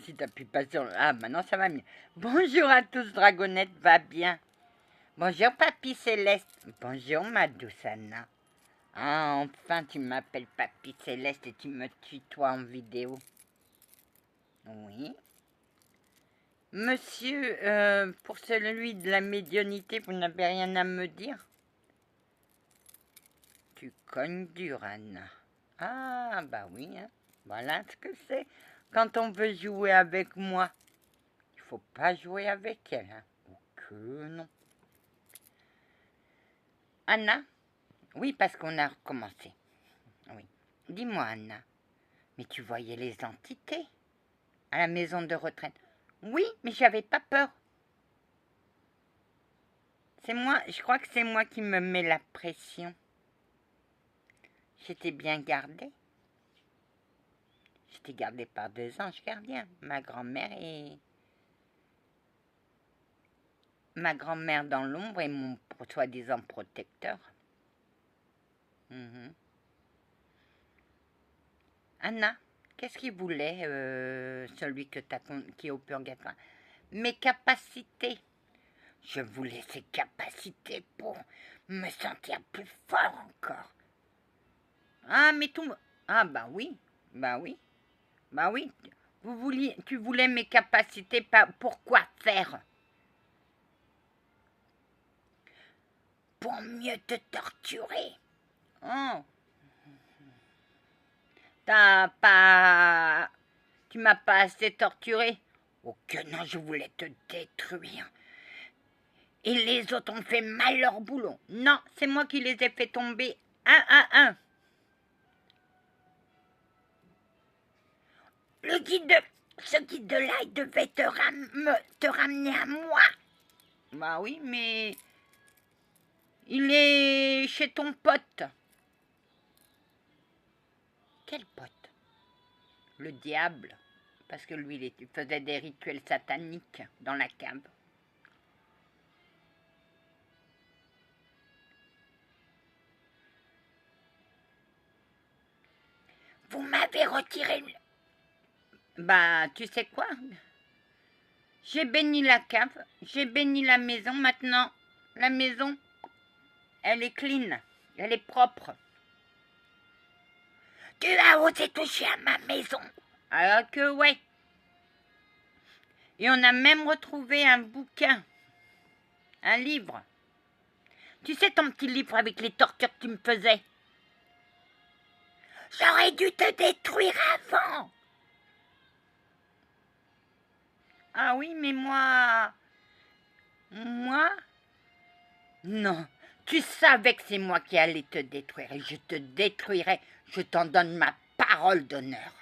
si t'appuies pas sur... Ah, maintenant ça va mieux. Bonjour à tous, Dragonette va bien. Bonjour, Papy Céleste. Bonjour, ma douce Anna. Ah, enfin, tu m'appelles Papy Céleste et tu me tutoies en vidéo. Oui. Monsieur, pour celui de la médiumnité, vous n'avez rien à me dire? Tu cognes dur, Anna. Ah, bah oui, hein. Voilà ce que c'est. Quand on veut jouer avec moi, il faut pas jouer avec elle, hein. Ou que non. Anna? Oui, parce qu'on a recommencé. Oui. Dis-moi, Anna, mais tu voyais les entités à la maison de retraite? Oui, mais j'avais pas peur. C'est moi, je crois que c'est moi qui me mets la pression. J'étais bien gardée. J'étais gardée par 2 anges gardiens, ma grand-mère et... Ma grand-mère dans l'ombre et mon soi-disant protecteur. Anna, qu'est-ce qu'il voulait, celui qui est au purgatoire? Mes capacités. Je voulais ses capacités pour me sentir plus fort encore. Ah, mais tout... Ah, bah oui, bah oui, bah oui. Tu voulais mes capacités, pour quoi faire? Pour mieux te torturer. Oh. Tu m'as pas assez torturé? Oh que non, je voulais te détruire. Et les autres ont fait mal leur boulot. Non, c'est moi qui les ai fait tomber un à un. Ce guide-là, il devait te ramener à moi. Bah oui, mais il est chez ton pote. Quel pote? Le diable. Parce que lui, il faisait des rituels sataniques dans la cave. Vous m'avez retiré... Bah, tu sais quoi? J'ai béni la cave, j'ai béni la maison. Maintenant, la maison, elle est clean, elle est propre. Tu as osé toucher à ma maison? Alors que ouais. Et on a même retrouvé un bouquin, un livre. Tu sais ton petit livre avec les tortures que tu me faisais? J'aurais dû te détruire avant. Ah oui, mais moi... Non. Tu savais que c'est moi qui allais te détruire et je te détruirai. Je t'en donne ma parole d'honneur.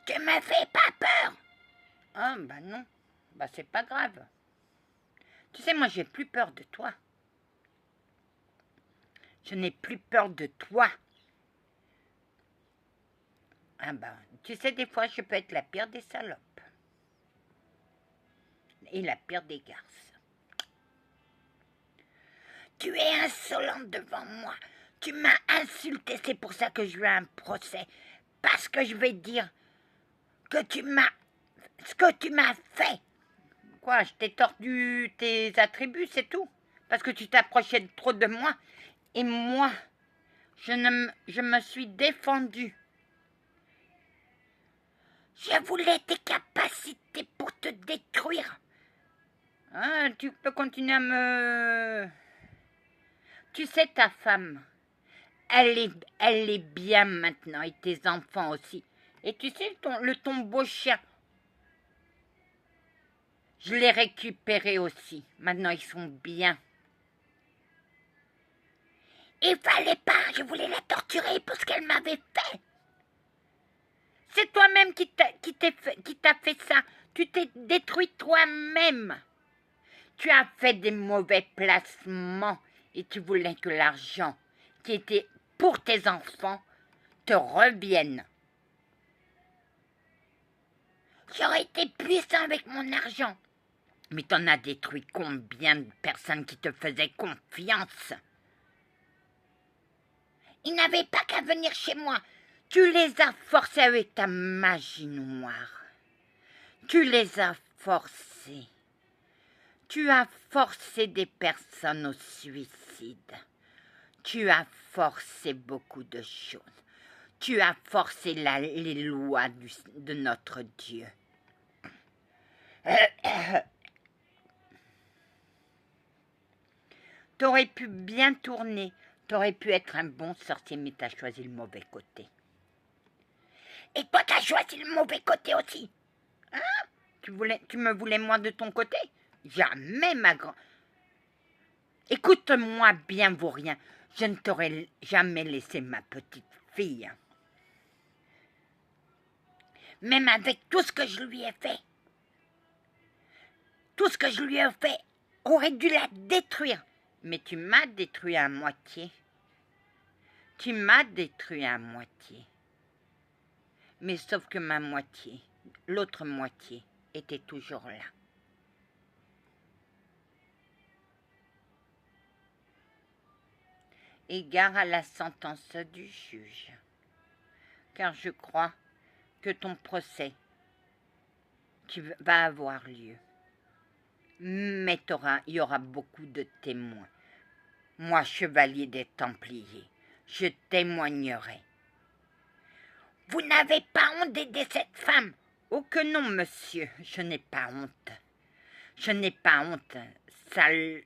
Tu me fais pas peur. Ah, bah non. Bah c'est pas grave. Tu sais, moi j'ai plus peur de toi. Je n'ai plus peur de toi. Ah bah, tu sais, des fois je peux être la pire des salopes. Et la pire des garces. Tu es insolente devant moi. Tu m'as insulté, c'est pour ça que je veux un procès. Parce que je vais dire que ce que tu m'as fait. Quoi, je t'ai tordu tes attributs, c'est tout? Parce que tu t'approchais trop de moi. Et moi, je me suis défendue. Je voulais tes capacités pour te détruire. Ah, tu peux continuer à me... Tu sais, ta femme, elle est bien maintenant, et tes enfants aussi. Et tu sais, ton beau chien, je l'ai récupéré aussi. Maintenant, ils sont bien. Il fallait pas, je voulais la torturer pour ce qu'elle m'avait fait. C'est toi-même qui t'a fait ça. Tu t'es détruit toi-même. Tu as fait des mauvais placements et tu voulais que l'argent qui était pour tes enfants te revienne. J'aurais été puissant avec mon argent. Mais t'en as détruit combien de personnes qui te faisaient confiance? Ils n'avaient pas qu'à venir chez moi. Tu les as forcés avec ta magie noire. Tu les as forcés. Tu as forcé des personnes au suicide. Tu as forcé beaucoup de choses. Tu as forcé les lois de notre Dieu. T'aurais pu bien tourner. T'aurais pu être un bon sorcier, mais t'as choisi le mauvais côté. Et toi, t'as choisi le mauvais côté aussi. Hein? Tu me voulais moi de ton côté? Jamais, ma grande. Écoute-moi bien, vaurien. Je ne t'aurais jamais laissé ma petite fille. Même avec tout ce que je lui ai fait. Tout ce que je lui ai fait aurait dû la détruire. Mais tu m'as détruit à moitié. Tu m'as détruit à moitié. Mais sauf que ma moitié, l'autre moitié, était toujours là. Égard à la sentence du juge. Car je crois que ton procès va avoir lieu. Mais il y aura beaucoup de témoins. Moi, chevalier des Templiers, je témoignerai. Vous n'avez pas honte d'aider cette femme? Oh que non, monsieur, je n'ai pas honte. Je n'ai pas honte, sale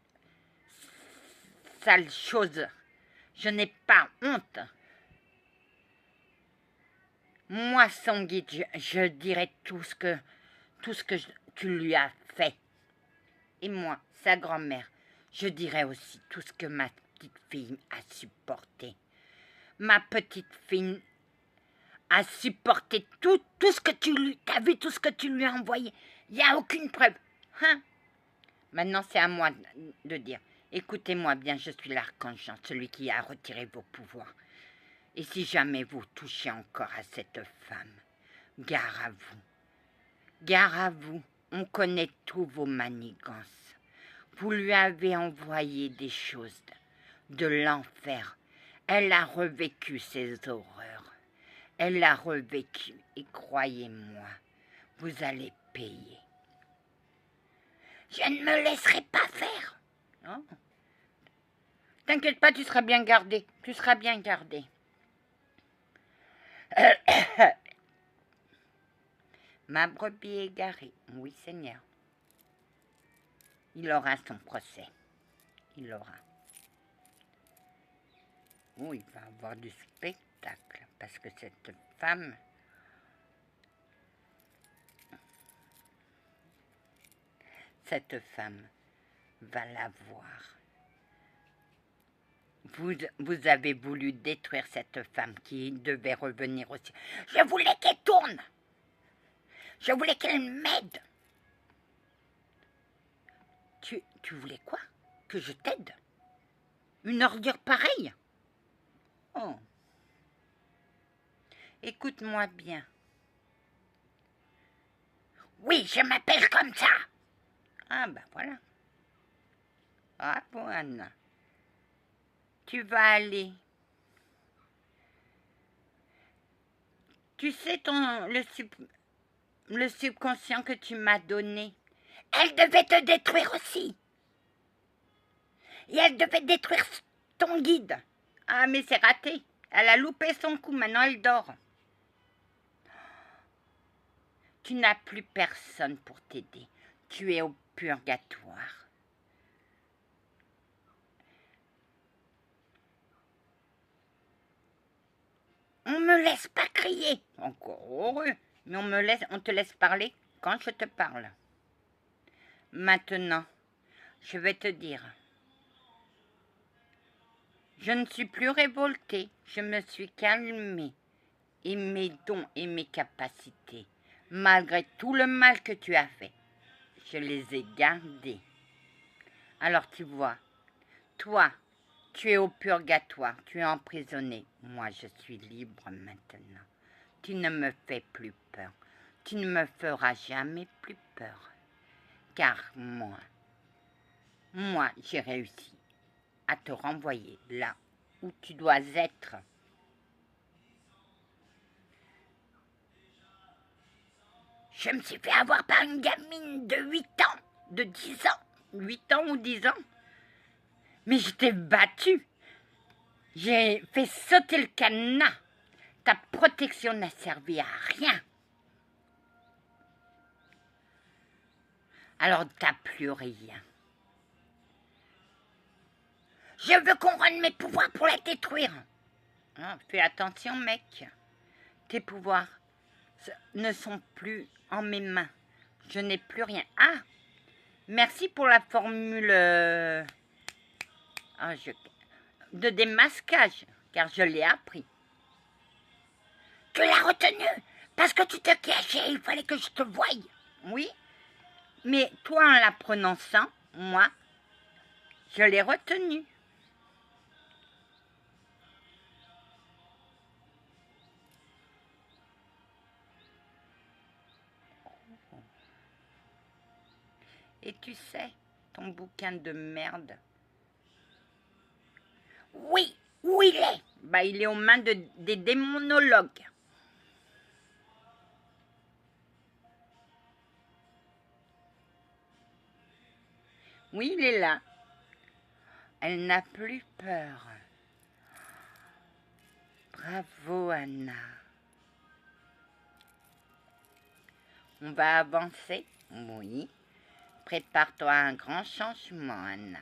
chose. Je n'ai pas honte. Moi, son guide, je dirai tout ce que tu lui as fait. Et moi, sa grand-mère, je dirai aussi tout ce que ma petite fille a supporté. Ma petite fille a supporté tout ce que tu lui... T'as vu tout ce que tu lui as envoyé? Il n'y a aucune preuve. Hein? Maintenant, c'est à moi de dire. Écoutez-moi bien, je suis l'archange Jean, celui qui a retiré vos pouvoirs. Et si jamais vous touchez encore à cette femme, gare à vous. Gare à vous, on connaît tous vos manigances. Vous lui avez envoyé des choses de l'enfer. Elle a revécu ces horreurs. Elle a revécu et croyez-moi, vous allez payer. Je ne me laisserai pas faire. Oh. T'inquiète pas, tu seras bien gardé. Tu seras bien gardé. Ma brebis égarée, oui Seigneur. Il aura son procès. Il aura. Oh, il va avoir du spectacle, parce que cette femme... Cette femme va la voir. Vous avez voulu détruire cette femme qui devait revenir aussi. Je voulais qu'elle tourne. Je voulais qu'elle m'aide. Tu voulais quoi? Que je t'aide? Une ordure pareille? Oh. Écoute-moi bien. Oui, je m'appelle comme ça. Ah ben voilà. Ah bon, Anna. Tu vas aller. Tu sais le subconscient que tu m'as donné. Elle devait te détruire aussi. Et elle devait détruire ton guide. Ah mais c'est raté. Elle a loupé son coup, maintenant elle dort. Tu n'as plus personne pour t'aider. Tu es au purgatoire. On me laisse pas crier. Encore heureux. Mais on te laisse parler quand je te parle. Maintenant, je vais te dire. Je ne suis plus révoltée. Je me suis calmée. Et mes dons et mes capacités, malgré tout le mal que tu as fait, je les ai gardés. Alors tu vois, toi, tu es au purgatoire, tu es emprisonné. Moi, je suis libre maintenant. Tu ne me fais plus peur. Tu ne me feras jamais plus peur. Car moi, j'ai réussi à te renvoyer là où tu dois être. Je me suis fait avoir par une gamine de 8 ans, de 10 ans. 8 ans ou 10 ans. Mais je t'ai battu. J'ai fait sauter le cadenas. Ta protection n'a servi à rien. Alors t'as plus rien. Je veux qu'on rende mes pouvoirs pour la détruire. Ah, fais attention, mec. Tes pouvoirs ne sont plus en mes mains. Je n'ai plus rien. Ah, merci pour la formule de démasquage, car je l'ai appris. Tu l'as retenu parce que tu te cachais, il fallait que je te voie. Oui, mais toi en la prononçant, moi, je l'ai retenu. Et tu sais, ton bouquin de merde. Oui, où il est? Bah, il est aux mains des démonologues. Oui, il est là. Elle n'a plus peur. Bravo, Anna. On va avancer? Oui. Prépare-toi à un grand changement, Anna.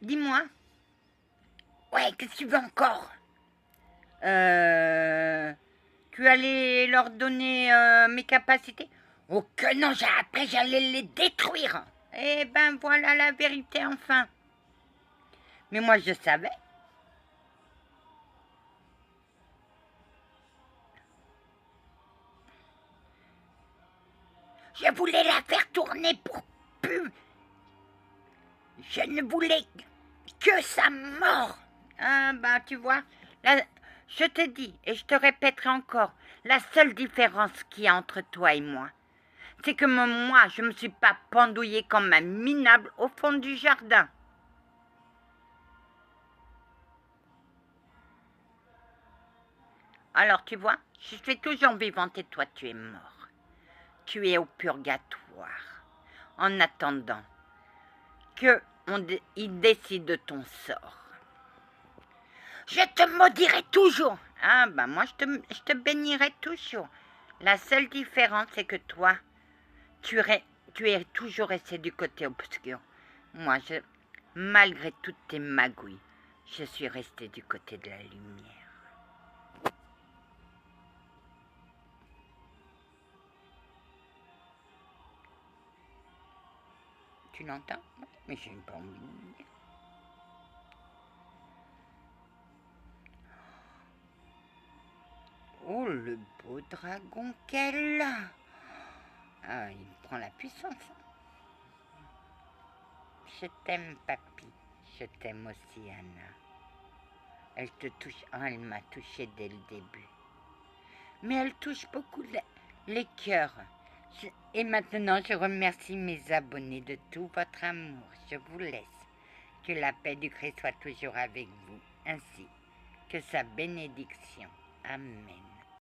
Dis-moi. Ouais, qu'est-ce que tu veux encore? Tu allais leur donner mes capacités? Oh que non, après j'allais les détruire. Eh ben voilà la vérité enfin. Mais moi je savais. Je voulais la faire tourner pour pu. Je ne voulais que sa mort. Ah ben tu vois, là, je te dis et je te répéterai encore, la seule différence qu'il y a entre toi et moi, c'est que moi je ne me suis pas pendouillée comme un minable au fond du jardin. Alors tu vois, je suis toujours vivante et toi tu es mort. Tu es au purgatoire, en attendant qu'il décide de ton sort. Je te maudirai toujours. Ah ben moi je te bénirai toujours. La seule différence c'est que toi, tu es toujours resté du côté obscur. Moi, malgré toutes tes magouilles, je suis resté du côté de la lumière. Tu l'entends? Mais j'ai pas envie de dire. Oh, le beau dragon qu'elle a! Ah, il prend la puissance. Je t'aime, papy. Je t'aime aussi, Anna. Elle te touche. Oh, elle m'a touché dès le début. Mais elle touche beaucoup les cœurs. Et maintenant, je remercie mes abonnés de tout votre amour. Je vous laisse. Que la paix du Christ soit toujours avec vous, ainsi que sa bénédiction. Amen.